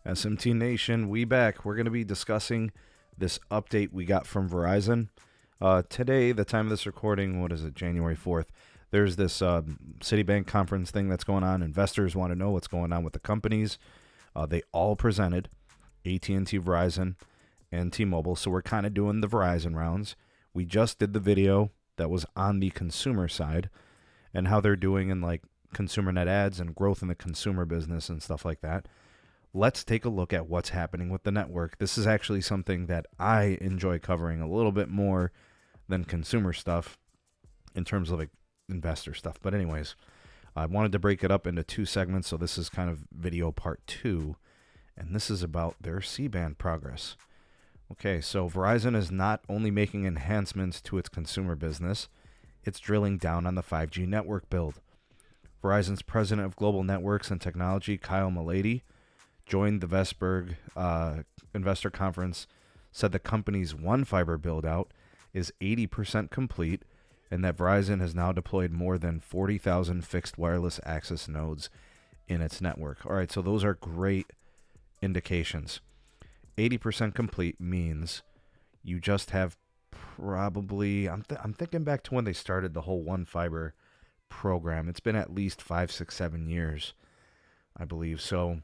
SMT Nation, we back. We're going to be discussing this update we got from Verizon. Today, the time of this recording, what is it, January 4th, there's this Citibank conference thing that's going on. Investors want to know what's going on with the companies. They all presented, AT&T, Verizon, and T-Mobile. So we're kind of doing the Verizon rounds. We just did the video that was on the consumer side and how they're doing in like consumer net ads and growth in the consumer business and stuff like that. Let's take a look at what's happening with the network. This is actually something that I enjoy covering a little bit more than consumer stuff in terms of like investor stuff. But anyways, I wanted to break it up into two segments. So this is kind of video part 2. And this is about their C-band progress. Okay, so Verizon is not only making enhancements to its consumer business, it's drilling down on the 5G network build. Verizon's president of global networks and technology, Kyle Malady, joined the Vesberg investor conference, said the company's One Fiber build-out is 80% complete and that Verizon has now deployed more than 40,000 fixed wireless access nodes in its network. All right, so those are great indications. 80% complete means you just have probably, I'm thinking back to when they started the whole One Fiber program. It's been at least 5, 6, 7 years, I believe. So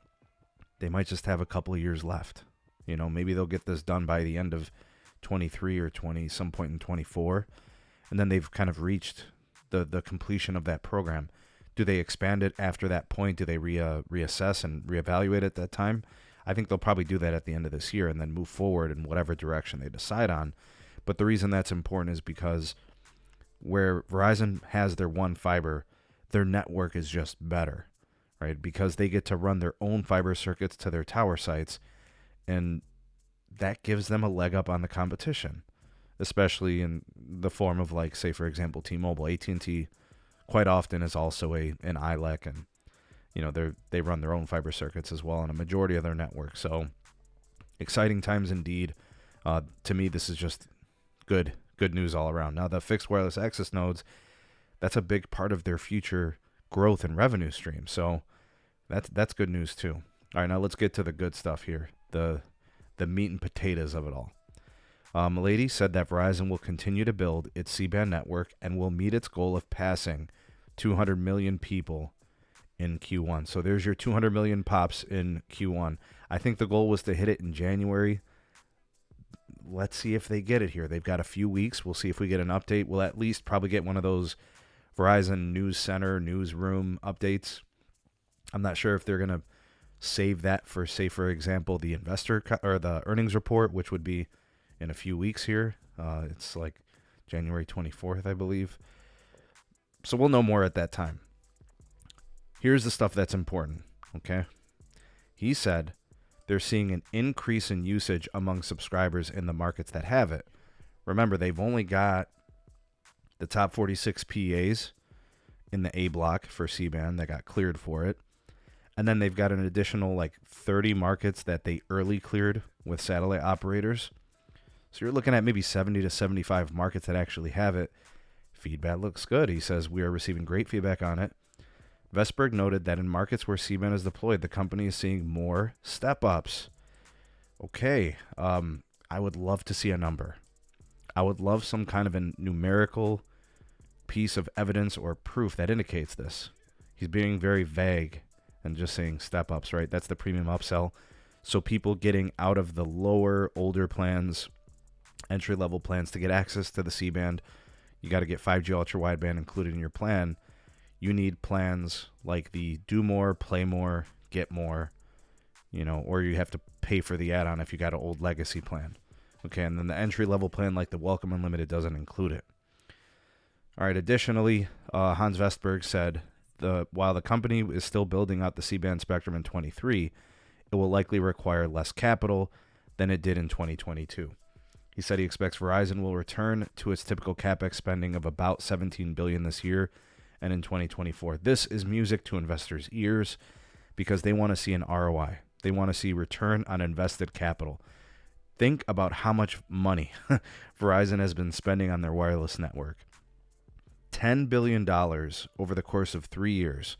they might just have a couple of years left. You know, maybe they'll get this done by the end of 23 or 20, some point in 24. And then they've kind of reached the completion of that program. Do they expand it after that point? Do they reassess and reevaluate at that time? I think they'll probably do that at the end of this year and then move forward in whatever direction they decide on. But the reason that's important is because where Verizon has their One Fiber, their network is just better, right? Because they get to run their own fiber circuits to their tower sites, and that gives them a leg up on the competition, especially in the form of, like, say, for example, T-Mobile. AT&T quite often is also an ILEC, and you know they run their own fiber circuits as well on a majority of their network. So exciting times indeed. To me, this is just good news all around. Now, the fixed wireless access nodes, that's a big part of their future growth and revenue stream. So that's good news too. All right, now let's get to the good stuff here, the meat and potatoes of it all. Malady said that Verizon will continue to build its C-band network and will meet its goal of passing 200 million people in Q1. So there's your 200 million pops in Q1. I think the goal was to hit it in January. Let's see if they get it here. They've got a few weeks. We'll see if we get an update. We'll at least probably get one of those Verizon News Center, newsroom updates. I'm not sure if they're going to save that for, say, for example, the investor or the earnings report, which would be in a few weeks here. It's like January 24th, I believe. So we'll know more at that time. Here's the stuff that's important, okay? He said they're seeing an increase in usage among subscribers in the markets that have it. Remember, they've only got the top 46 PAs in the A block for C-band that got cleared for it. And then they've got an additional like 30 markets that they early cleared with satellite operators. So you're looking at maybe 70 to 75 markets that actually have it. Feedback looks good. He says, we are receiving great feedback on it. Vesberg noted that in markets where C-band is deployed, the company is seeing more step-ups. Okay, I would love to see a number. I would love some kind of a numerical piece of evidence or proof that indicates this. He's being very vague and just saying step-ups, right? That's the premium upsell. So people getting out of the lower, older plans, entry-level plans to get access to the C-band, you got to get 5G ultra-wideband included in your plan. You need plans like the do more, play more, get more, you know, or you have to pay for the add-on if you got an old legacy plan. Okay, and then the entry-level plan like the Welcome Unlimited doesn't include it. All right, additionally, Hans Vestberg said, while the company is still building out the C-band spectrum in 23, it will likely require less capital than it did in 2022. He said he expects Verizon will return to its typical CapEx spending of about $17 billion this year and in 2024. This is music to investors' ears because they want to see an ROI. They want to see return on invested capital. Think about how much money Verizon has been spending on their wireless network. $10 billion over the course of 3 years.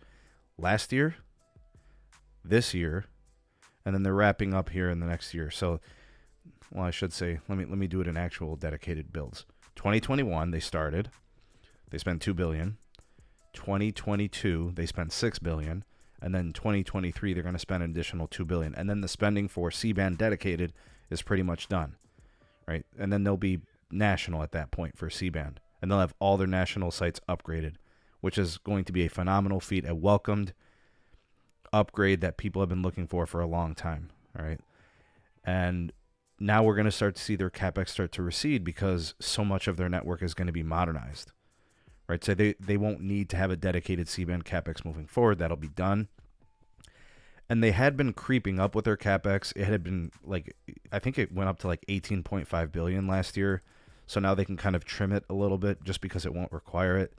Last year, this year, and then they're wrapping up here in the next year. So, well, I should say, let me do it in actual dedicated builds. 2021 they started, they spent $2 billion. 2022 they spent $6 billion, and then 2023 they're going to spend an additional $2 billion, and then the spending for C-band dedicated is pretty much done, right? And then they'll be national at that point for C-band, and they'll have all their national sites upgraded, which is going to be a phenomenal feat, a welcomed upgrade that people have been looking for a long time. All right, and now we're going to start to see their capex start to recede because so much of their network is going to be modernized. Right, so they won't need to have a dedicated C-band capex moving forward. That'll be done. And they had been creeping up with their capex. It had been like, I think it went up to like 18.5 billion last year. So now they can kind of trim it a little bit just because it won't require it.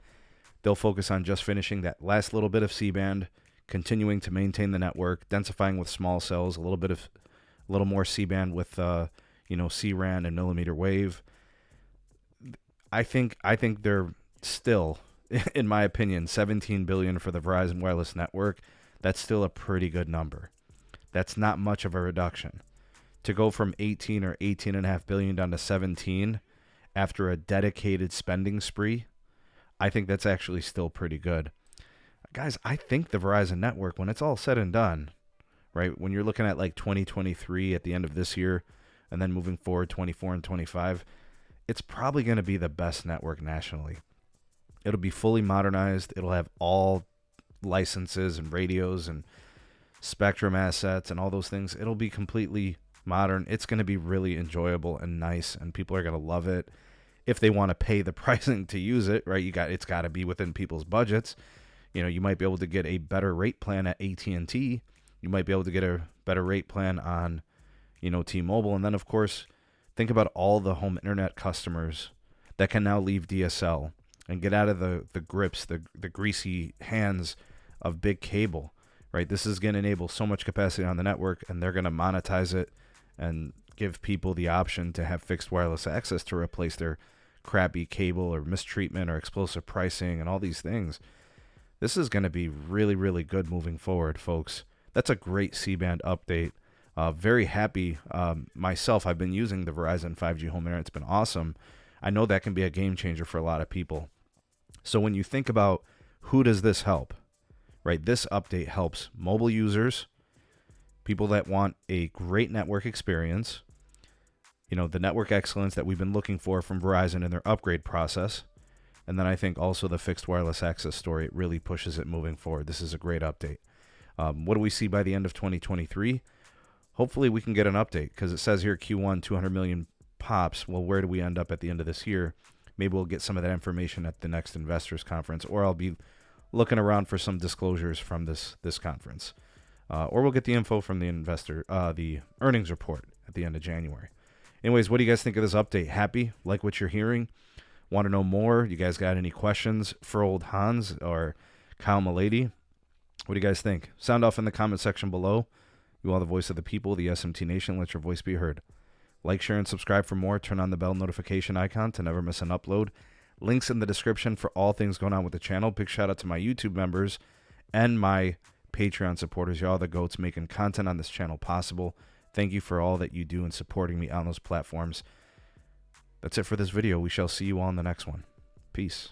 They'll focus on just finishing that last little bit of C-band, continuing to maintain the network, densifying with small cells, a little more C-band with C-RAN and millimeter wave. I think they're still, in my opinion, $17 billion for the Verizon Wireless Network. That's still a pretty good number. That's not much of a reduction. To go from 18 or 18.5 billion down to 17 after a dedicated spending spree, I think that's actually still pretty good. Guys, I think the Verizon network, when it's all said and done, right, when you're looking at like 2023 at the end of this year and then moving forward 24 and 25, it's probably going to be the best network nationally. It'll be fully modernized. It'll have all licenses and radios and spectrum assets and all those things. It'll be completely modern. It's going to be really enjoyable and nice, and people are going to love it if they want to pay the pricing to use it, right? It's got to be within people's budgets. You might be able to get a better rate plan at AT&T. You might be able to get a better rate plan on, T-Mobile. And then, of course, think about all the home internet customers that can now leave DSL and get out of the grips, the greasy hands of big cable, right? This is going to enable so much capacity on the network, and they're going to monetize it and give people the option to have fixed wireless access to replace their crappy cable or mistreatment or explosive pricing and all these things. This is going to be really, really good moving forward, folks. That's a great C-band update. Very happy myself. I've been using the Verizon 5G home internet. It's been awesome. I know that can be a game changer for a lot of people. So when you think about who does this help, right? This update helps mobile users, people that want a great network experience, the network excellence that we've been looking for from Verizon in their upgrade process. And then I think also the fixed wireless access story, it really pushes it moving forward. This is a great update. What do we see by the end of 2023? Hopefully we can get an update because it says here Q1 200 million pops. Well, where do we end up at the end of this year? Maybe we'll get some of that information at the next investors conference, or I'll be looking around for some disclosures from this conference, or we'll get the info from the earnings report at the end of January. Anyways, what do you guys think of this update? Happy? Like what you're hearing? Want to know more? You guys got any questions for old Hans or Kyle Milady? What do you guys think? Sound off in the comment section below. You are the voice of the people, the SMT Nation. Let your voice be heard. Like, share, and subscribe for more. Turn on the bell notification icon to never miss an upload. Links in the description for all things going on with the channel. Big shout out to my YouTube members and my Patreon supporters. Y'all the goats making content on this channel possible. Thank you for all that you do in supporting me on those platforms. That's it for this video. We shall see you all in the next one. Peace.